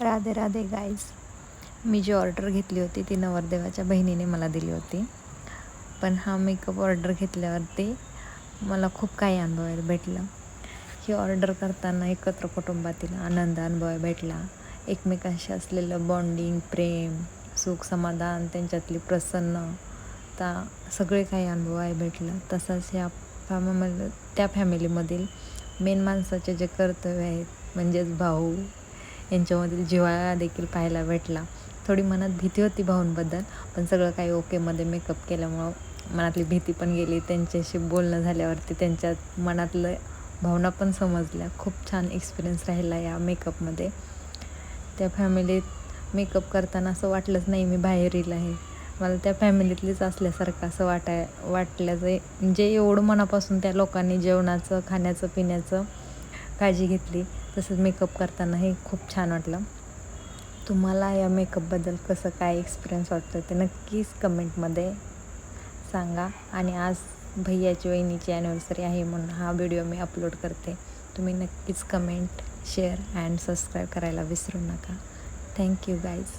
Radhe Radhe guys. मी जी order घेतली होती ती नवरदेवाच्या बहिणीने मला दिली होती. पण हा मेकअप ऑर्डर घेतल्यावरती मला खूप काही अनुभवायला भेटलं. ही ऑर्डर करताना एकत्र कुटुंबातील आनंद अनुभवायला भेटला. एकमेकांशी असलेलं बॉन्डिंग, प्रेम, सुख, समाधान, त्यांच्यातली प्रसन्नता सगळे काही अनुभवायला भेटलं. तसंच त्या फॅमिलीमधील मेन माणसाचे जे कर्तव्य आहेत म्हणजेच भाऊ यांच्यामधील जिव्हाळा देखील पाहायला भेटला. थोडी मनात भीती होती भाऊंबद्दल, पण सगळं काही ओकेमध्ये मेकअप केल्यामुळं मनातली भीती पण गेली. त्यांच्याशी बोलणं झाल्यावरती त्यांच्यात मनातलं भावना पण समजल्या. खूप छान एक्सपिरियन्स राहिला या मेकअपमध्ये. त्या फॅमिलीत मेकअप करताना असं वाटलंच नाही मी बाहेरील आहे. मला त्या फॅमिलीतलीच असल्यासारखं असं वाटल्याचं म्हणजे एवढं मनापासून त्या लोकांनी जेवणाचं, खाण्याचं, पिण्याचं काळजी घेतली. तसंच मेकअप करताना हे खूप छान वाटलं. तुम्हाला या मेकअपबद्दल कसं काय एक्सपिरियन्स वाटतं ते नक्कीच कमेंटमध्ये सांगा. आणि आज भैयाची वहिनीची ॲनिव्हर्सरी आहे म्हणून हा व्हिडिओ मी अपलोड करते. तुम्ही नक्कीच कमेंट, शेअर अँड सबस्क्राईब करायला विसरू नका. Thank you guys.